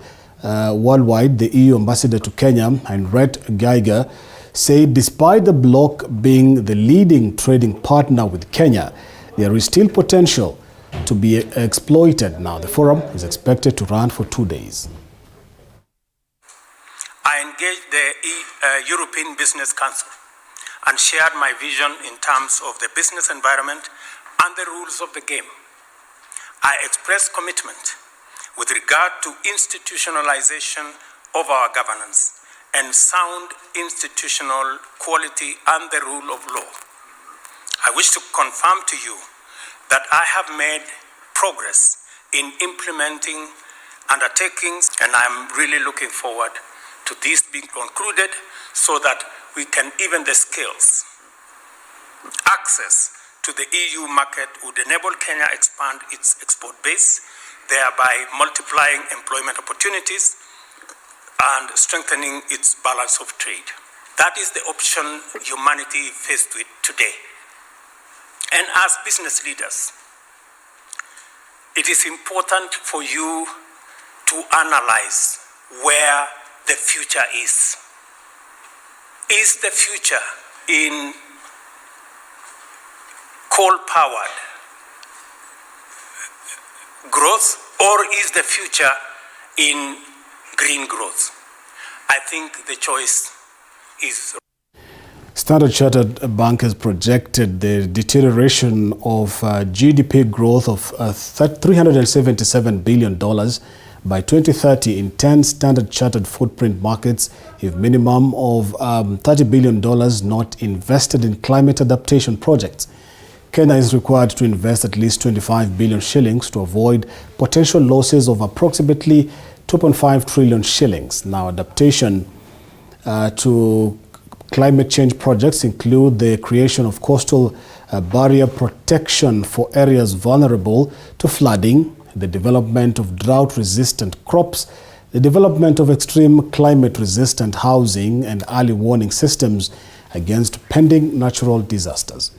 [SPEAKER 1] worldwide. The EU ambassador to Kenya, Heinrich Geiger, said despite the bloc being the leading trading partner with Kenya, there is still potential to be exploited. Now, the forum is expected to run for 2 days.
[SPEAKER 12] I engaged the European Business Council and shared my vision in terms of the business environment and the rules of the game. I expressed commitment with regard to institutionalization of our governance and sound institutional quality and the rule of law. I wish to confirm to you that I have made progress in implementing undertakings, and I'm really looking forward to this being concluded so that we can even the skills. Access to the EU market would enable Kenya expand its export base, thereby multiplying employment opportunities and strengthening its balance of trade. That is the option humanity faced with today. And as business leaders, it is important for you to analyze where the future is. Is the future in coal-powered growth, or is the future in green growth? I think the choice is.
[SPEAKER 1] Standard Chartered Bank has projected the deterioration of GDP growth of $377 billion by 2030 in 10 Standard Chartered footprint markets if minimum of $30 billion not invested in climate adaptation projects. Kenya is required to invest at least 25 billion shillings to avoid potential losses of approximately 2.5 trillion shillings. Now, adaptation to Climate change projects include the creation of coastal barrier protection for areas vulnerable to flooding, the development of drought-resistant crops, the development of extreme climate-resistant housing, and early warning systems against pending natural disasters.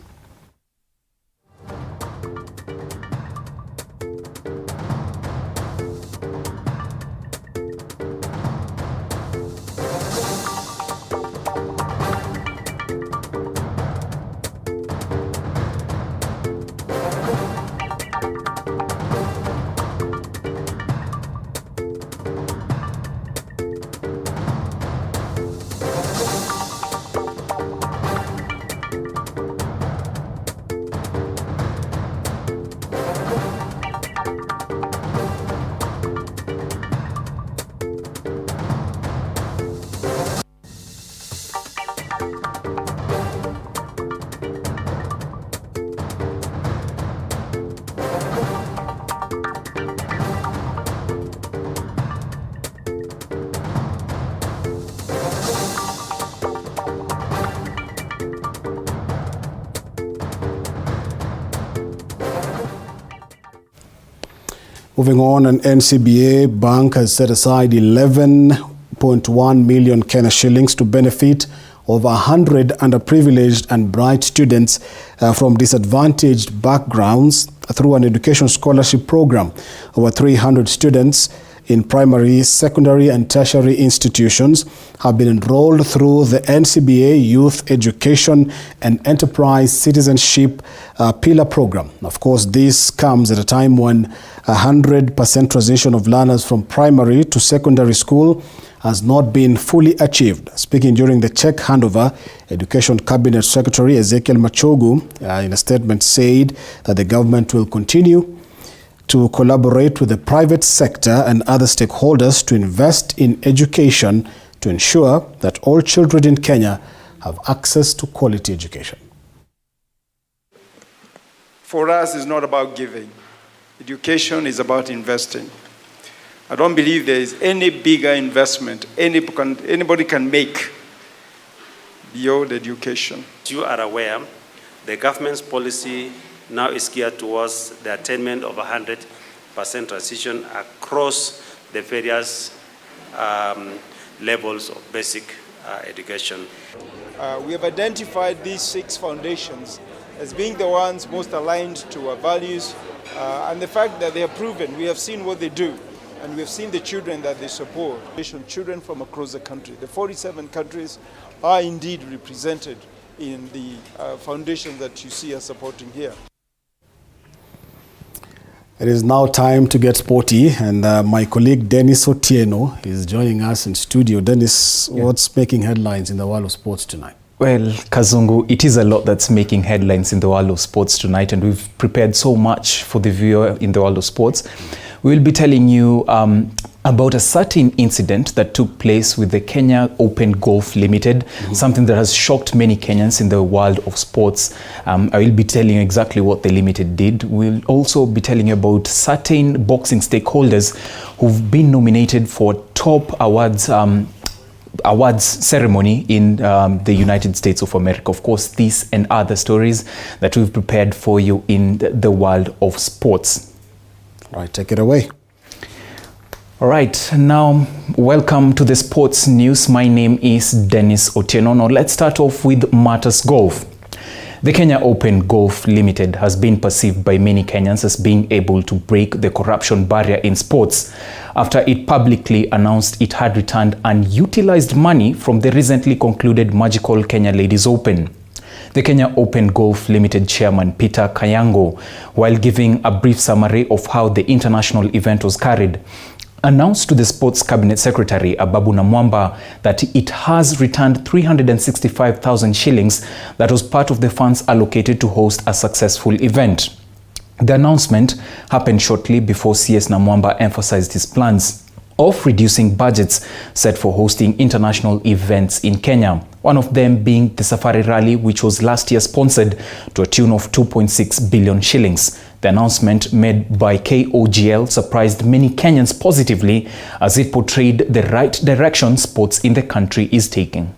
[SPEAKER 1] Moving on, an NCBA bank has set aside 11.1 million Kenya shillings to benefit over 100 underprivileged and bright students from disadvantaged backgrounds through an education scholarship program. Over 300 students in primary, secondary and tertiary institutions have been enrolled through the NCBA Youth Education and Enterprise Citizenship Pillar program. Of course, this comes at a time when 100% transition of learners from primary to secondary school has not been fully achieved. Speaking during the check handover, Education Cabinet Secretary Ezekiel Machogu in a statement said that the government will continue to collaborate with the private sector and other stakeholders to invest in education to ensure that all children in Kenya have access to quality education.
[SPEAKER 3] For us, it's not about giving. Education is about investing. I don't believe there is any bigger investment anybody can make beyond education.
[SPEAKER 6] As you are aware, the government's policy now is geared towards the attainment of 100% transition across the various levels of basic education.
[SPEAKER 3] We have identified these 6 foundations as being the ones most aligned to our values and the fact that they are proven. We have seen what they do and we have seen the children that they support. Children from across the country. The 47 countries are indeed represented in the foundations that you see us supporting here.
[SPEAKER 1] It is now time to get sporty, and my colleague Dennis Otieno is joining us in studio. Dennis, what's making headlines in the world of sports tonight?
[SPEAKER 8] Well, Kazungu, it is a lot that's making headlines in the world of sports tonight, and we've prepared so much for the viewer in the world of sports. We'll be telling you about a certain incident that took place with the Kenya Open Golf Limited, something that has shocked many Kenyans in the world of sports. I will be telling you exactly what the Limited did. We'll also be telling you about certain boxing stakeholders who've been nominated for top awards ceremony in the United States of America. Of course, these and other stories that we've prepared for you in the world of sports.
[SPEAKER 1] Right, take it away.
[SPEAKER 8] All right, now welcome to the sports news. My name is Dennis Otieno. Now let's start off with matters golf. The Kenya Open Golf Limited has been perceived by many Kenyans as being able to break the corruption barrier in sports after it publicly announced it had returned unutilized money from the recently concluded Magical Kenya Ladies Open. The Kenya Open Golf Limited chairman Peter Kayango, while giving a brief summary of how the international event was carried, announced to the Sports Cabinet Secretary Ababu Namwamba that it has returned 365,000 shillings that was part of the funds allocated to host a successful event. The announcement happened shortly before CS Namwamba emphasized his plans of reducing budgets set for hosting international events in Kenya, one of them being the Safari Rally, which was last year sponsored to a tune of 2.6 billion shillings. The announcement made by KOGL surprised many Kenyans positively as it portrayed the right direction sports in the country is taking.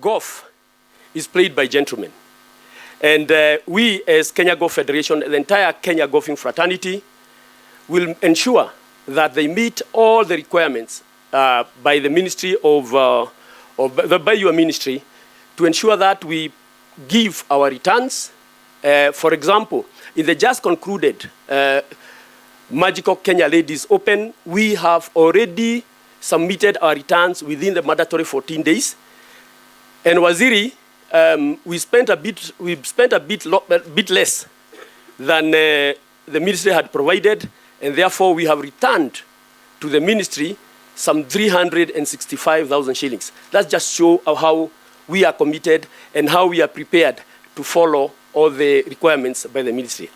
[SPEAKER 13] Golf is played by gentlemen. And we as Kenya Golf Federation, the entire Kenya golfing fraternity, will ensure that they meet all the requirements by the ministry by your ministry, to ensure that we give our returns. For example, in the just concluded Magical Kenya Ladies Open, we have already submitted our returns within the mandatory 14 days. And Waziri, we spent a bit less than the ministry had provided, and therefore we have returned to the ministry some 365,000 shillings. That just shows how we are committed and how we are prepared to follow all the requirements by the ministry.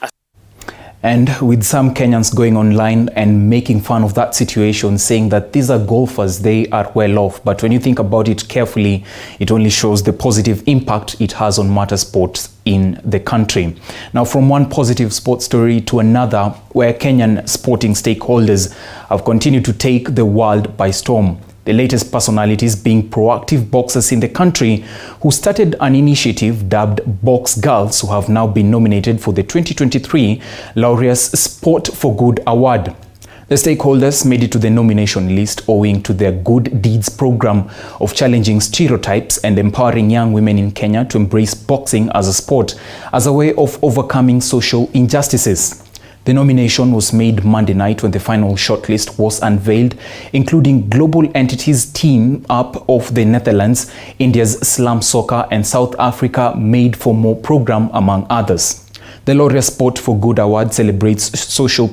[SPEAKER 8] And with some Kenyans going online and making fun of that situation, saying that these are golfers, they are well off. But when you think about it carefully, it only shows the positive impact it has on matter sports in the country. Now, from one positive sports story to another, where Kenyan sporting stakeholders have continued to take the world by storm. The latest personalities being proactive boxers in the country who started an initiative dubbed Box Girls, who have now been nominated for the 2023 Laureus Sport for Good Award. The stakeholders made it to the nomination list owing to their Good Deeds program of challenging stereotypes and empowering young women in Kenya to embrace boxing as a sport as a way of overcoming social injustices. The nomination was made Monday night when the final shortlist was unveiled, including global entities Team Up of the Netherlands, India's Slam Soccer, and South Africa Made for More program, among others. The Laureus Sport for Good Award celebrates social